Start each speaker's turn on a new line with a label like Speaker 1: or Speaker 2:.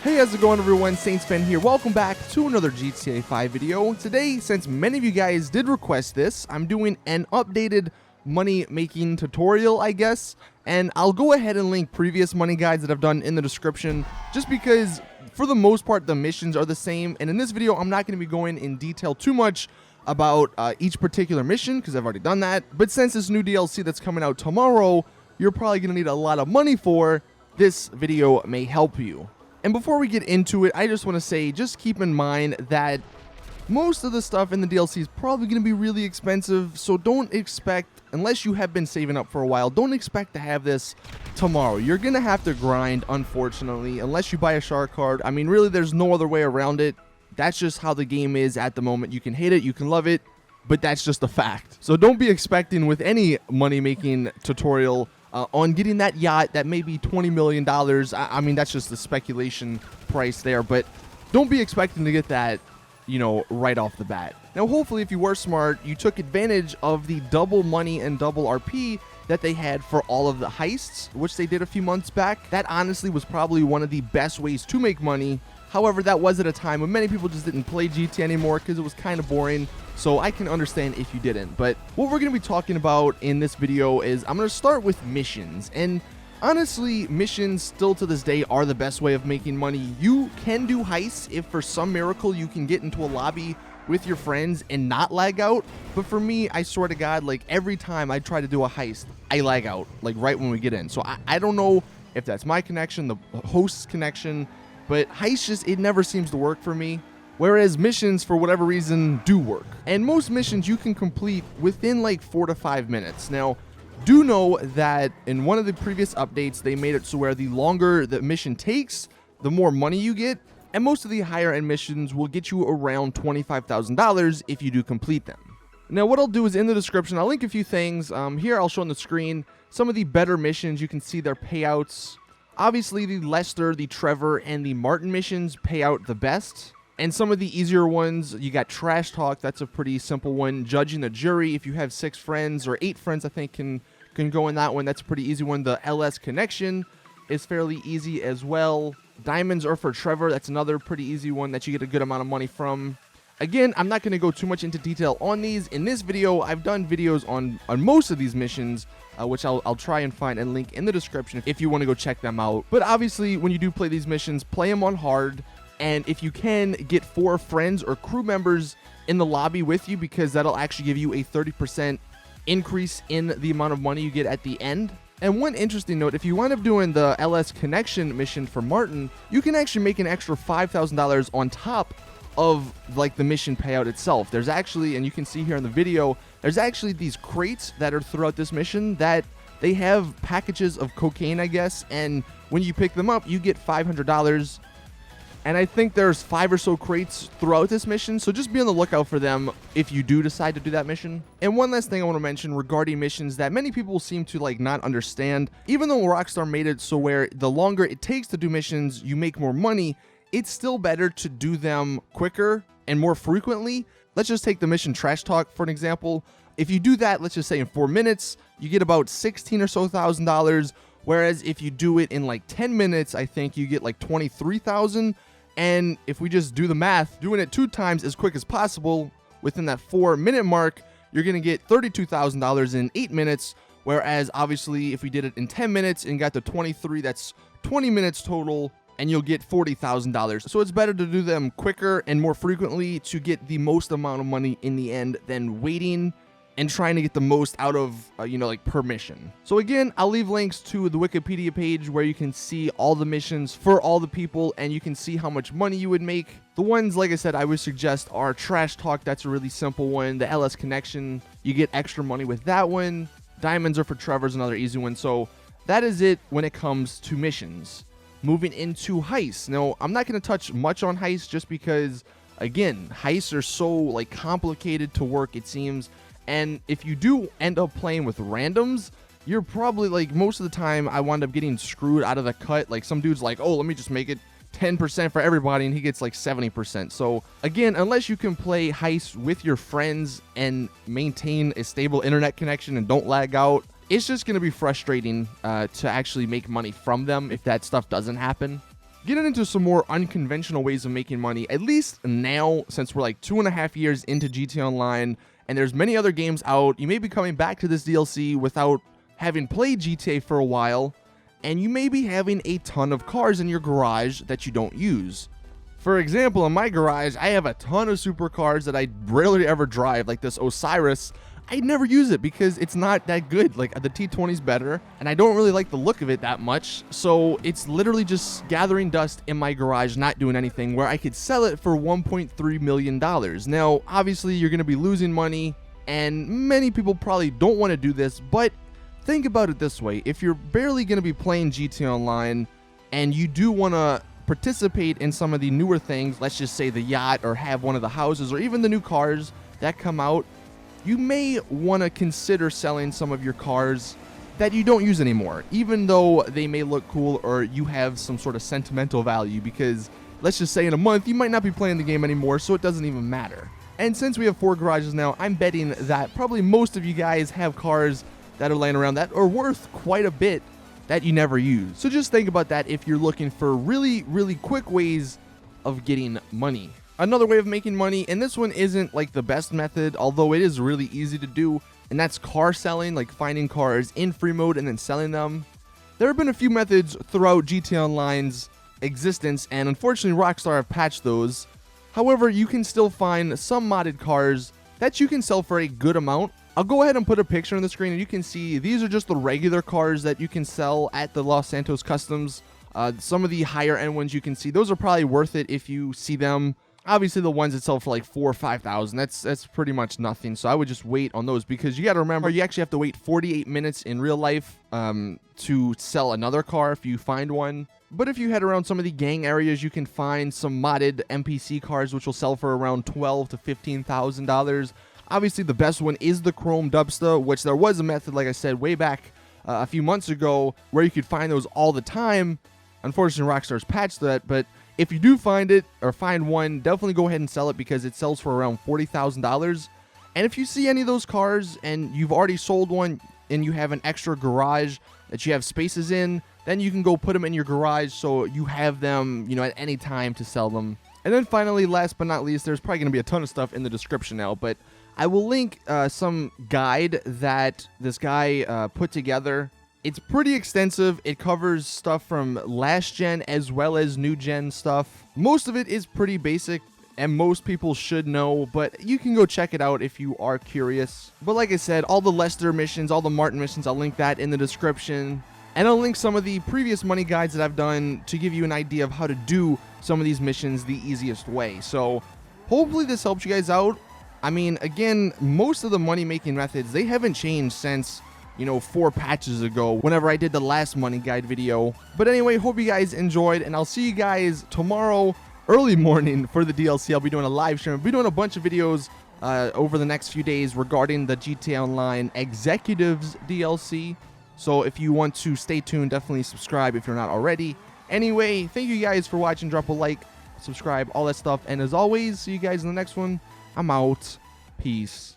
Speaker 1: Hey, how's it going everyone? Saints fan here. Welcome back to another GTA 5 video. Today, since many of you guys did request this, I'm doing an updated money making tutorial, I guess. And I'll go ahead and link previous money guides that I've done in the description, just because for the most part the missions are the same. And in this video, I'm not going to be going in detail too much about each particular mission, because I've already done that. But since this new DLC that's coming out tomorrow, you're probably going to need a lot of money for, this video may help you. And before we get into it, I just want to say, just keep in mind that most of the stuff in the DLC is probably going to be really expensive, so don't expect, unless you have been saving up for a while, don't expect to have this tomorrow. You're going to have to grind, unfortunately, unless you buy a shark card. I mean, really, there's no other way around it. That's just how the game is at the moment. You can hate it, you can love it, but that's just a fact. So don't be expecting with any money-making tutorial on getting that yacht that may be $20 million. I mean, that's just the speculation price there, but don't be expecting to get that, you know, right off the bat. Now, hopefully, if you were smart, you took advantage of the double money and double RP that they had for all of the heists, which they did a few months back. That honestly was probably one of the best ways to make money. However, that was at a time when many people just didn't play GTA anymore because it was kind of boring. So I can understand if you didn't. But what we're going to be talking about in this video is I'm going to start with missions. And honestly, missions still to this day are the best way of making money. You can do heists if for some miracle you can get into a lobby with your friends and not lag out. But for me, I swear to God, like every time I try to do a heist, I lag out like right when we get in. So I don't know if that's my connection, the host's connection, but heists just, it never seems to work for me. Whereas missions, for whatever reason, do work. And most missions you can complete within like 4 to 5 minutes. Now, do know that in one of the previous updates, they made it so where the longer the mission takes, the more money you get. And most of the higher end missions will get you around $25,000 if you do complete them. Now, what I'll do is in the description, I'll link a few things. Here, I'll show on the screen some of the better missions. You can see their payouts. Obviously, the Lester, the Trevor, and the Martin missions pay out the best. And some of the easier ones, you got Trash Talk. That's a pretty simple one. Judging the Jury, if you have 6 friends or 8 friends, I think can go in that one. That's a pretty easy one. The LS Connection is fairly easy as well. Diamonds are for Trevor. That's another pretty easy one that you get a good amount of money from. Again, I'm not going to go too much into detail on these. In this video, I've done videos on most of these missions, which I'll try and find and link in the description if you want to go check them out. But obviously, when you do play these missions, play them on hard. And if you can, get 4 friends or crew members in the lobby with you, because that'll actually give you a 30% increase in the amount of money you get at the end. And one interesting note, if you wind up doing the LS Connection mission for Martin, you can actually make an extra $5,000 on top of like the mission payout itself. There's actually, and you can see here in the video, there's actually these crates that are throughout this mission that they have packages of cocaine, I guess, and when you pick them up, you get $500. And I think there's 5 or so crates throughout this mission, so just be on the lookout for them if you do decide to do that mission. And one last thing I want to mention regarding missions that many people seem to like not understand. Even though Rockstar made it so where the longer it takes to do missions, you make more money, it's still better to do them quicker and more frequently. Let's just take the mission Trash Talk for an example. If you do that, let's just say in 4 minutes, you get about $16,000 or so. Whereas if you do it in like 10 minutes, I think you get like $23,000. And if we just do the math, doing it 2 times as quick as possible within that 4-minute mark, you're going to get $32,000 in 8 minutes. Whereas obviously if we did it in 10 minutes and got to 23, that's 20 minutes total, and you'll get $40,000. So it's better to do them quicker and more frequently to get the most amount of money in the end than waiting and trying to get the most out of, like per mission. So again, I'll leave links to the Wikipedia page where you can see all the missions for all the people and you can see how much money you would make. The ones, like I said, I would suggest are Trash Talk. That's a really simple one. The LS Connection, you get extra money with that one. Diamonds are for Trevor's, another easy one. So that is it when it comes to missions. Moving into heists. Now, I'm not going to touch much on heists just because, again, heists are so like complicated to work, it seems. And if you do end up playing with randoms, you're probably like, most of the time I wound up getting screwed out of the cut. Like some dude's like, oh, let me just make it 10% for everybody, and he gets like 70%. So again, unless you can play heists with your friends and maintain a stable internet connection and don't lag out, it's just going to be frustrating to actually make money from them if that stuff doesn't happen. getting into some more unconventional ways of making money, at least now, since we're like 2.5 years into GTA Online, and there's many other games out. You may be coming back to this DLC without having played GTA for a while, and you may be having a ton of cars in your garage that you don't use. For example, in my garage, I have a ton of supercars that I rarely ever drive, like this Osiris. I never use it because it's not that good. Like, the T20's better, and I don't really like the look of it that much, so it's literally just gathering dust in my garage, not doing anything, where I could sell it for $1.3 million. Now, obviously, you're going to be losing money, and many people probably don't want to do this, but think about it this way. If you're barely going to be playing GTA Online, and you do want to participate in some of the newer things, let's just say the yacht, or have one of the houses, or even the new cars that come out, you may want to consider selling some of your cars that you don't use anymore, even though they may look cool or you have some sort of sentimental value, because let's just say in a month you might not be playing the game anymore, so it doesn't even matter. And since we have 4 garages now, I'm betting that probably most of you guys have cars that are laying around that are worth quite a bit that you never use. So just think about that if you're looking for really, really quick ways of getting money. Another way of making money, and this one isn't like the best method, although it is really easy to do, and that's car selling, like finding cars in free mode and then selling them. There have been a few methods throughout GTA Online's existence, and unfortunately Rockstar have patched those. However, you can still find some modded cars that you can sell for a good amount. I'll go ahead and put a picture on the screen, and you can see these are just the regular cars that you can sell at the Los Santos Customs. Some of the higher end ones you can see, those are probably worth it if you see them. Obviously, the ones that sell for like 4,000 or 5,000, that's pretty much nothing. So I would just wait on those, because you got to remember, you actually have to wait 48 minutes in real life to sell another car if you find one. But if you head around some of the gang areas, you can find some modded NPC cars, which will sell for around $12,000 to $15,000. Obviously, the best one is the Chrome Dubsta, which there was a method, like I said, way back a few months ago, where you could find those all the time. Unfortunately, Rockstar's patched that, but if you do find it, or find one, definitely go ahead and sell it, because it sells for around $40,000. And if you see any of those cars, and you've already sold one, and you have an extra garage that you have spaces in, then you can go put them in your garage so you have them, you know, at any time to sell them. And then finally, last but not least, there's probably going to be a ton of stuff in the description now, but I will link some guide that this guy put together. It's pretty extensive. It covers stuff from last gen as well as new gen stuff. Most of it is pretty basic, and most people should know, but you can go check it out if you are curious. But like I said, all the Lester missions, all the Martin missions, I'll link that in the description. And I'll link some of the previous money guides that I've done to give you an idea of how to do some of these missions the easiest way. So hopefully this helps you guys out. I mean, again, most of the money-making methods, they haven't changed since, you know, 4 patches ago, whenever I did the last money guide video. But anyway, hope you guys enjoyed, and I'll see you guys tomorrow early morning for the DLC. I'll be doing a live stream. I'll be doing a bunch of videos over the next few days regarding the GTA Online Executives DLC. So if you want to stay tuned, definitely subscribe if you're not already. Anyway, thank you guys for watching. Drop a like, subscribe, all that stuff. And as always, see you guys in the next one. I'm out. Peace.